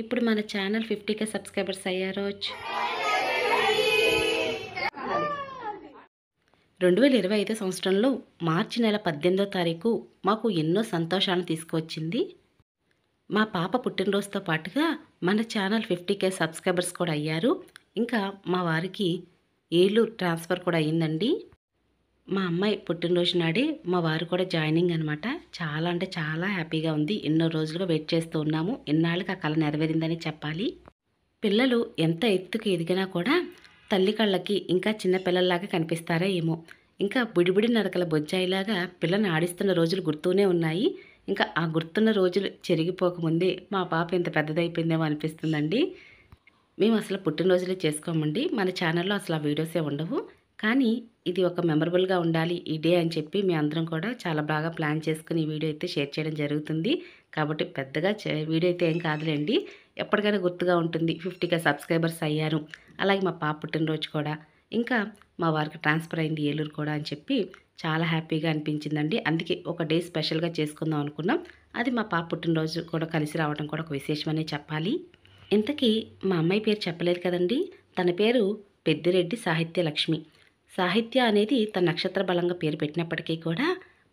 ఇప్పుడు మన channel 50K subscribers అయ్యారు. 2025 సంవత్సరంలో మార్చి నెల 18వ తారీఖు మాకు ఎన్నో సంతోషాలను తీసుకువచ్చింది. మా పాప పుట్టినరోజుతో పాటుగా మన ఛానల్ 50K సబ్స్క్రైబర్స్ కూడా అయ్యారు. ఇంకా మా వారికి ఏలూరు ట్రాన్స్ఫర్ కూడా అయ్యిందండి. మా అమ్మాయి పుట్టినరోజు నాడే మా వారు కూడా జాయినింగ్ అనమాట. చాలా అంటే చాలా హ్యాపీగా ఉంది. ఎన్నో రోజులుగా వెయిట్ చేస్తూ ఉన్నాము. ఎన్నాళ్ళకి ఆ కల నెరవేరిందని చెప్పాలి. పిల్లలు ఎంత ఎత్తుకు ఎదిగినా కూడా తల్లి కళ్ళకి ఇంకా చిన్న పిల్లల్లాగా కనిపిస్తారా ఏమో. ఇంకా బుడిబుడి నడకల బొజ్జాయిలాగా పిల్లని ఆడిస్తున్న రోజులు గుర్తూనే ఉన్నాయి. ఇంకా ఆ గుర్తున్న రోజులు చెరిగిపోకముందే మా పాప ఎంత పెద్దదైపోయిందేమో అనిపిస్తుందండి. మేము అసలు పుట్టినరోజులే చేసుకోమండి. మన ఛానల్లో అసలు ఆ వీడియోసే ఉండవు. కానీ ఇది ఒక మెమరబుల్గా ఉండాలి ఈ డే అని చెప్పి మీ అందరం కూడా చాలా బాగా ప్లాన్ చేసుకుని ఈ వీడియో అయితే షేర్ చేయడం జరుగుతుంది. కాబట్టి పెద్దగా వీడియో అయితే ఏం కాదులేండి, ఎప్పటికైనా గుర్తుగా ఉంటుంది. 50K సబ్స్క్రైబర్స్ అయ్యారు. అలాగే మా పాప పుట్టినరోజు కూడా, ఇంకా మా వారికి ట్రాన్స్ఫర్ అయింది ఏలూరు కూడా అని చెప్పి చాలా హ్యాపీగా అనిపించిందండి. అందుకే ఒక డే స్పెషల్గా చేసుకుందాం అనుకున్నాం. అది మా పాప పుట్టినరోజు కూడా కలిసి రావడం కూడా ఒక విశేషమనే చెప్పాలి. ఇంతకీ మా అమ్మాయి పేరు చెప్పలేదు కదండి. తన పేరు పెద్దిరెడ్డి సాహిత్య లక్ష్మి. సాహిత్య అనేది తన నక్షత్ర బలంగా పేరు పెట్టినప్పటికీ కూడా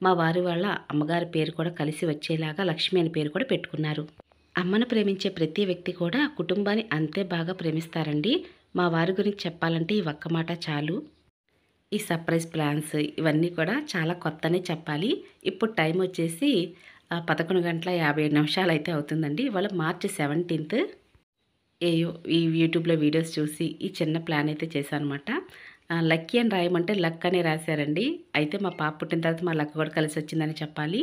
మా వారి వాళ్ళ అమ్మగారి పేరు కూడా కలిసి వచ్చేలాగా లక్ష్మి అనే పేరు కూడా పెట్టుకున్నారు. అమ్మను ప్రేమించే ప్రతి వ్యక్తి కూడా కుటుంబాన్ని అంతే బాగా ప్రేమిస్తారండి. మా వారి గురించి చెప్పాలంటే ఈ ఒక్క మాట చాలు. ఈ సర్ప్రైజ్ ప్లాన్స్ ఇవన్నీ కూడా చాలా కొత్తనే చెప్పాలి. ఇప్పుడు టైం వచ్చేసి 11:57 అయితే అవుతుందండి. ఇవాళ మార్చి 17th. ఈ యూట్యూబ్లో వీడియోస్ చూసి ఈ చిన్న ప్లాన్ అయితే చేశాను అనమాట. లక్కీ అని రాయమంటే లక్ అనే రాశారండి. అయితే మా పాప పుట్టిన తర్వాత మా లక్ కూడా కలిసి వచ్చిందని చెప్పాలి.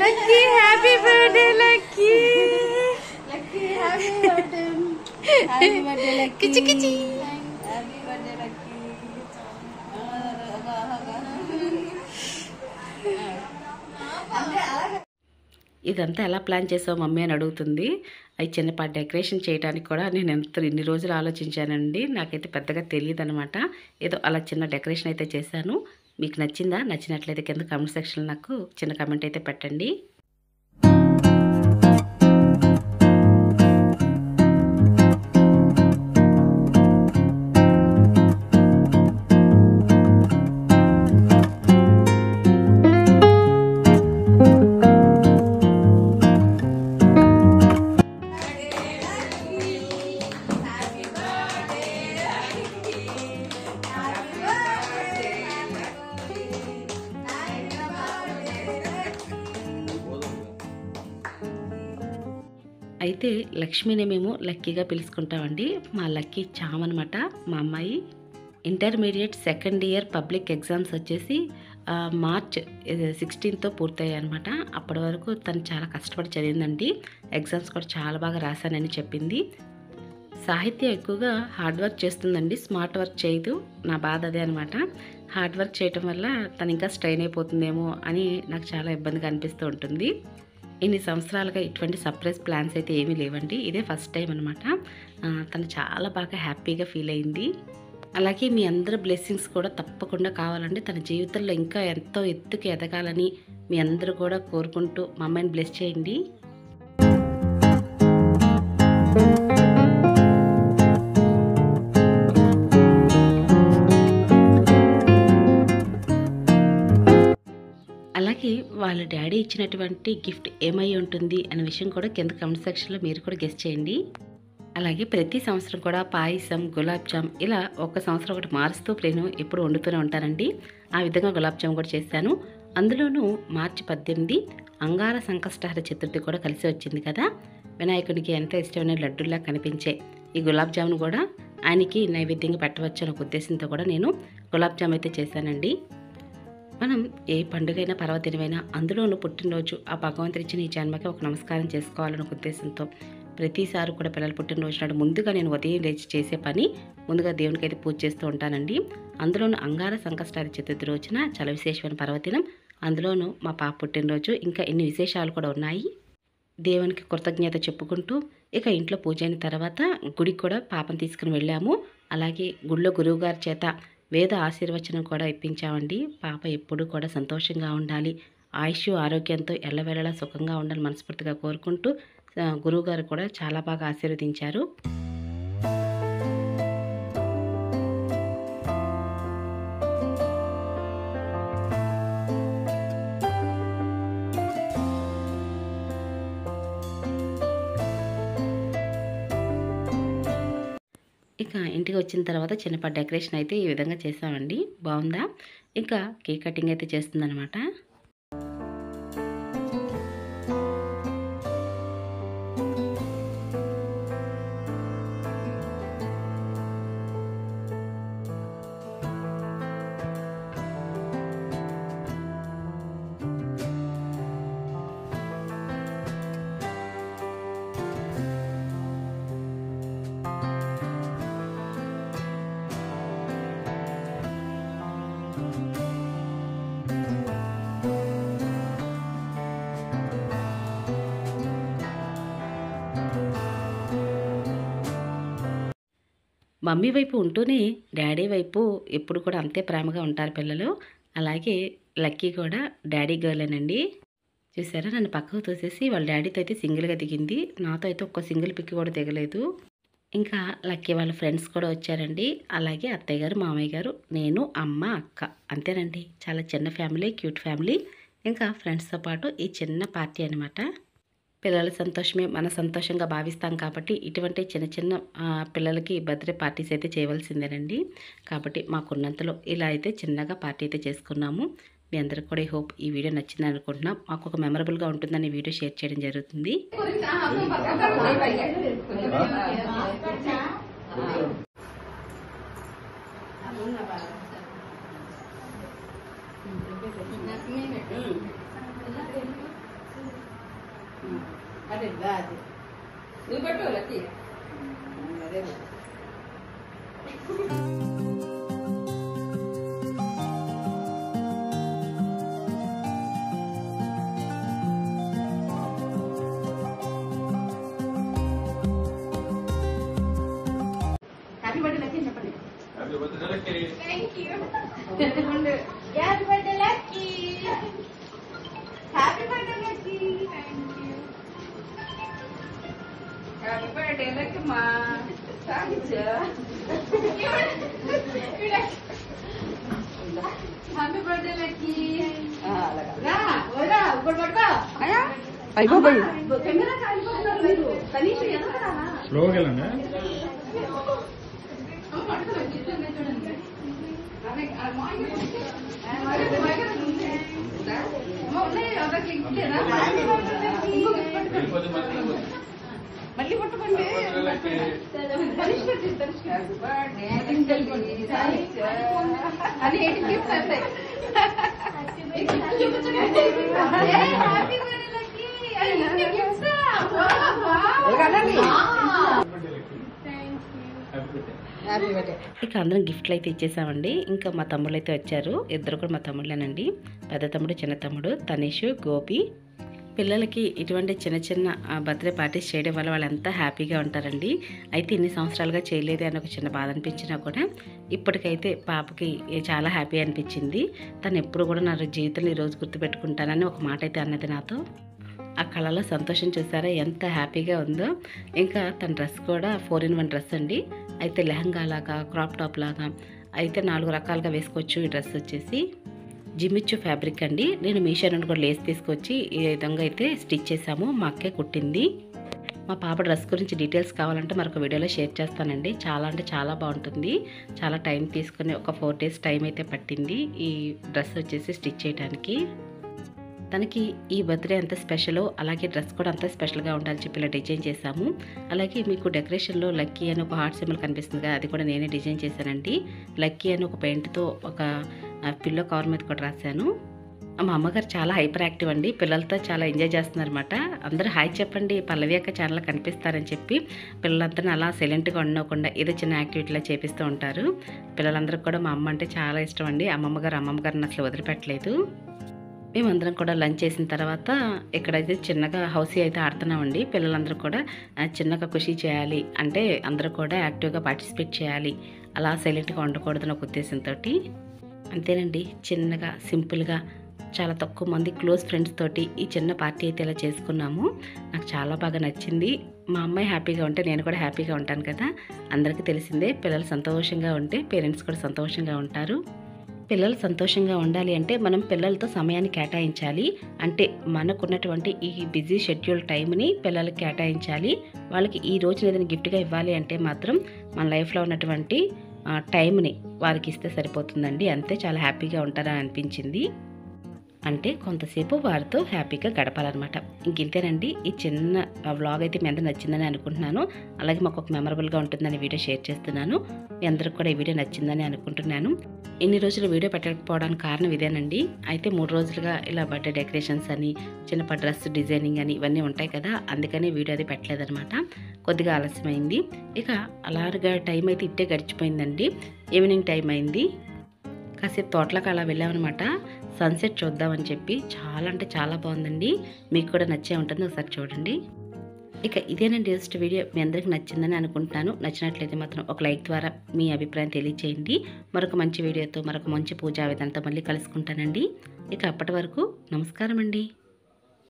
Lucky, happy birthday, Lucky. Lucky, happy birthday. Happy birthday, Lucky. Kichi kichi. Happy birthday, Lucky. ఇదంతా ఎలా ప్లాన్ చేసావు మమ్మీ అని అడుగుతుంది. అవి చిన్నపాటి డెకరేషన్ చేయడానికి కూడా నేను ఇన్ని రోజులు ఆలోచించానండి. నాకైతే పెద్దగా తెలియదు అనమాట. ఏదో అలా చిన్న డెకరేషన్ అయితే చేశాను. మీకు నచ్చిందా? నచ్చినట్లయితే కింద కామెంట్ సెక్షన్లో నాకు చిన్న కామెంట్ అయితే పెట్టండి. అయితే లక్ష్మిని మేము లక్కీగా పిలుచుకుంటామండి. మా లక్కీ చామ్ అనమాట మా అమ్మాయి. Intermediate second year public exams వచ్చేసి మార్చ్ 16th పూర్తయ్యాయి అనమాట. అప్పటి వరకు తను చాలా కష్టపడి చదివిందండి. ఎగ్జామ్స్ కూడా చాలా బాగా రాశానని చెప్పింది. సాహిత్యం ఎక్కువగా హార్డ్ వర్క్ చేస్తుందండి, స్మార్ట్ వర్క్ చేయదు. నా బాధ అదే అనమాట. హార్డ్ వర్క్ చేయటం వల్ల తను ఇంకా స్ట్రెయిన్ అయిపోతుందేమో అని నాకు చాలా ఇబ్బందిగా అనిపిస్తూ ఉంటుంది. ఇన్ని సంవత్సరాలుగా ఇటువంటి సర్ప్రైజ్ ప్లాన్స్ అయితే ఏమీ లేవండి. ఇదే ఫస్ట్ టైం అనమాట. తను చాలా బాగా హ్యాపీగా ఫీల్ అయింది. అలాగే మీ అందరి బ్లెస్సింగ్స్ కూడా తప్పకుండా కావాలండి. తన జీవితంలో ఇంకా ఎంతో ఎత్తుకు ఎదగాలని మీ అందరూ కూడా కోరుకుంటూ మా అమ్మాయిని బ్లెస్ చేయండి. అలాగే వాళ్ళ డాడీ ఇచ్చినటువంటి గిఫ్ట్ ఏమై ఉంటుంది అనే విషయం కూడా కింద కామెంట్ సెక్షన్లో మీరు కూడా గెస్ చేయండి. అలాగే ప్రతి సంవత్సరం కూడా పాయసం, గులాబ్ జామ్ ఇలా ఒక సంవత్సరం ఒకటి మారుస్తూ నేను ఎప్పుడు వండుతూనే ఉంటానండి. ఆ విధంగా గులాబ్ జామ్ కూడా చేశాను. అందులోనూ మార్చి 18 అంగార సంకష్టహర చతుర్థి కూడా కలిసి వచ్చింది కదా. వినాయకుడికి ఎంత ఇష్టమైన లడ్డూల్లా కనిపించే ఈ గులాబ్ జామ్ను కూడా ఆయనకి నైవేద్యంగా పెట్టవచ్చు అనే ఉద్దేశంతో కూడా నేను గులాబ్ జామ్ అయితే చేశానండి. మనం ఏ పండుగైనా పర్వదినమైనా అందులోనూ పుట్టినరోజు ఆ భగవంతుడు ఇచ్చిన ఈ జన్మకి ఒక నమస్కారం చేసుకోవాలనే ఉద్దేశంతో ప్రతిసారి కూడా పిల్లలు పుట్టినరోజు నాడు ముందుగా నేను ఉదయం లేచి చేసే పని ముందుగా దేవునికి అయితే పూజ చేస్తూ ఉంటానండి. అందులోనూ అంగార సంకష్టహర చతుర్థి రోజున చాలా విశేషమైన పర్వదినం. అందులోనూ మా పాప పుట్టినరోజు. ఇంకా ఇన్ని విశేషాలు కూడా ఉన్నాయి. దేవునికి కృతజ్ఞత చెప్పుకుంటూ ఇక ఇంట్లో పూజ అయిన తర్వాత గుడికి కూడా పాపను తీసుకుని వెళ్ళాము. అలాగే గుడిలో గురువుగారి చేత వేద ఆశీర్వచనం కూడా ఇప్పించామండి. పాప ఎప్పుడూ కూడా సంతోషంగా ఉండాలి, ఆయుష్ ఆరోగ్యంతో ఎల్లవేళలా సుఖంగా ఉండాలని మనస్ఫూర్తిగా కోరుకుంటూ గురువుగారు కూడా చాలా బాగా ఆశీర్వదించారు. ఇక ఇంటికి వచ్చిన తర్వాత చిన్నపాటి డెకరేషన్ అయితే ఈ విధంగా చేసామండి. బాగుందా? ఇంకా కేక్ కటింగ్ అయితే చేస్తుందనమాట. మమ్మీ వైపు ఉంటూనే డాడీ వైపు ఎప్పుడు కూడా అంతే ప్రేమగా ఉంటారు పిల్లలు. అలాగే లక్కీ కూడా డాడీ గర్లేనండి. చూసారా, నన్ను పక్కకు తోసేసి వాళ్ళ డాడీతో అయితే సింగిల్గా దిగింది. నాతో అయితే ఒక్క సింగిల్ పిక్ కూడా దిగలేదు. ఇంకా లక్కీ వాళ్ళ ఫ్రెండ్స్ కూడా వచ్చారండి. అలాగే అత్తయ్య గారు, మామయ్య గారు, నేను, అమ్మ, అక్క, అంతేనండి. చాలా చిన్న ఫ్యామిలీ, క్యూట్ ఫ్యామిలీ. ఇంకా ఫ్రెండ్స్తో పాటు ఈ చిన్న పార్టీ అనమాట. పిల్లల సంతోషమే మన సంతోషంగా భావిస్తాం కాబట్టి ఇటువంటి చిన్న చిన్న పిల్లలకి బర్త్డే పార్టీస్ అయితే చేయవలసిందేనండి. కాబట్టి మాకున్నంతలో ఇలా అయితే చిన్నగా పార్టీ అయితే చేసుకున్నాము. మీ అందరికి కూడా హోప్ ఈ వీడియో నచ్చిందని అనుకుంటున్నాం. మాకు ఒక మెమరబుల్గా ఉంటుందని ఈ వీడియో షేర్ చేయడం జరుగుతుంది. అదే అది నువ్వు పెట్టు లక్కీ. అదే హ్యాపీ బర్త్డే లక్కీ చెప్పండి. Happy birthday lucky. Thank you. Happy birthday lucky. Happy birthday lucky. Thank you. Happy birthday lucky మా. థ్యాంక్స్. Happy birthday lucky. రా ఓరా ఇప్పుడు పట్టుకో. అయ్యో బాయ్ కెమెరా కాలిపోతున్నారు మీరు. కనీసం ఎదగరా స్లోగా వెళ్ళండి. మళ్ళీ పట్టుకోండి. అని 8 గిఫ్ట్స్ వస్తాయి. ఇక అందరం గిఫ్ట్లు అయితే ఇచ్చేసామండి. ఇంకా మా తమ్ముళ్ళు అయితే వచ్చారు. ఇద్దరు కూడా మా తమ్ముళ్ళేనండి. పెద్ద తమ్ముడు, చిన్న తమ్ముడు, తనీష్, గోపి. పిల్లలకి ఇటువంటి చిన్న చిన్న బర్త్డే పార్టీస్ చేయడం వల్ల వాళ్ళు ఎంత హ్యాపీగా ఉంటారండి. అయితే ఇన్ని సంవత్సరాలుగా చేయలేదు అని ఒక చిన్న బాధ అనిపించినా కూడా ఇప్పటికైతే పాపకి చాలా హ్యాపీ అనిపించింది. తను ఎప్పుడు కూడా నా జీవితంలో ఈరోజు గుర్తుపెట్టుకుంటానని ఒక మాట అయితే అన్నది నాతో. ఆ కళలో సంతోషం చూసారా ఎంత హ్యాపీగా ఉందో. ఇంకా తన డ్రెస్ కూడా 4-in-1 డ్రెస్ అండి. అయితే లెహంగా లాగా, క్రాప్ టాప్ లాగా అయితే 4 రకాలుగా వేసుకోవచ్చు. ఈ డ్రెస్ వచ్చేసి జిమిచ్చు ఫ్యాబ్రిక్ అండి. నేను మీషో నుండి కూడా లేస్ తీసుకొచ్చి ఈ విధంగా అయితే స్టిచ్ చేసాము. మా అక్కే కుట్టింది. మా పాప డ్రెస్ గురించి డీటెయిల్స్ కావాలంటే మరొక వీడియోలో షేర్ చేస్తానండి. చాలా అంటే చాలా బాగుంటుంది. చాలా టైం తీసుకుని ఒక 4 days టైం అయితే పట్టింది ఈ డ్రెస్ వచ్చేసి స్టిచ్ చేయడానికి. తనకి ఈ బర్త్డే అంత స్పెషలో అలాగే డ్రెస్ కూడా అంత స్పెషల్గా ఉండాలని చెప్పి ఇలా డిజైన్ చేశాము. అలాగే మీకు డెకరేషన్లో లక్కీ అని ఒక హార్ట్ సింబల్ కనిపిస్తుంది కదా, అది కూడా నేనే డిజైన్ చేశానండి. లక్కీ అని ఒక పెయింట్తో ఒక పిల్లో కవర్ మీద కూడా రాశాను. మా అమ్మగారు చాలా హైపర్ యాక్టివ్ అండి. పిల్లలతో చాలా ఎంజాయ్ చేస్తున్నారన్నమాట. అందరూ హాయ్ చెప్పండి పల్లవి అక్క ఛానల్ కనిపిస్తారని చెప్పి పిల్లలందరినీ అలా సైలెంట్గా ఉండకుండా ఏదో చిన్న యాక్టివిటీలా చేపిస్తూ ఉంటారు. పిల్లలందరికీ కూడా మా అమ్మ అంటే చాలా ఇష్టం అండి. అమ్మమ్మగారిని అసలు వదిలిపెట్టలేదు. మేమందరం కూడా లంచ్ చేసిన తర్వాత ఇక్కడైతే చిన్నగా హౌసీ అయితే ఆడుతున్నామండి. పిల్లలందరూ కూడా చిన్నగా ఖుషి చేయాలి అంటే అందరూ కూడా యాక్టివ్గా పార్టిసిపేట్ చేయాలి, అలా సైలెంట్గా ఉండకూడదని ఒక ఉద్దేశంతో అంతేనండి. చిన్నగా సింపుల్గా చాలా తక్కువ మంది క్లోజ్ ఫ్రెండ్స్ తోటి ఈ చిన్న పార్టీ అయితే ఇలా చేసుకున్నాము. నాకు చాలా బాగా నచ్చింది. మా అమ్మాయి హ్యాపీగా ఉంటే నేను కూడా హ్యాపీగా ఉంటాను కదా. అందరికీ తెలిసిందే, పిల్లలు సంతోషంగా ఉంటే పేరెంట్స్ కూడా సంతోషంగా ఉంటారు. పిల్లలు సంతోషంగా ఉండాలి అంటే మనం పిల్లలతో సమయాన్ని కేటాయించాలి. అంటే మనకున్నటువంటి ఈ బిజీ షెడ్యూల్ టైంని పిల్లలకి కేటాయించాలి. వాళ్ళకి ఈ రోజున ఏదైనా గిఫ్ట్గా ఇవ్వాలి అంటే మాత్రం మన లైఫ్లో ఉన్నటువంటి టైంని వారికి ఇస్తే సరిపోతుందండి. అంతే, చాలా హ్యాపీగా ఉంటారని అనిపించింది. అంటే కొంతసేపు వారితో హ్యాపీగా గడపాలన్నమాట. ఇంకేంతేనండి, ఈ చిన్న వ్లాగ్ అయితే మీ అందరూ నచ్చిందని అనుకుంటున్నాను. అలాగే మాకు ఒక మెమరబుల్గా ఉంటుందని వీడియో షేర్ చేస్తున్నాను. మీ అందరికి కూడా ఈ వీడియో నచ్చిందని అనుకుంటున్నాను. ఇన్ని రోజులు వీడియో పెట్టకపోవడానికి కారణం ఇదేనండి. అయితే 3 రోజులుగా ఇలా బర్త్డే డెకరేషన్స్ అని, చిన్న డ్రెస్ డిజైనింగ్ అని ఇవన్నీ ఉంటాయి కదా, అందుకని వీడియో అది పెట్టలేదనమాట. కొద్దిగా ఆలస్యమైంది. ఇక అలాగా టైం అయితే ఇట్టే గడిచిపోయిందండి. ఈవినింగ్ టైం అయింది. కాసేపు తోటలోకి అలా వెళ్ళామన్నమాట. సన్సెట్ చూద్దామని చెప్పి. చాలా అంటే చాలా బాగుందండి. మీకు కూడా నచ్చే ఉంటుంది, ఒకసారి చూడండి. ఇక ఇదేనండి జస్ట్ వీడియో. మీ అందరికి నచ్చిందని అనుకుంటున్నాను. నచ్చినట్లయితే మాత్రం ఒక లైక్ ద్వారా మీ అభిప్రాయం తెలియచేయండి. మరొక మంచి వీడియోతో, మరొక మంచి పూజా విధానంతో మళ్ళీ కలుసుకుంటానండి. ఇక అప్పటి వరకు నమస్కారం అండి.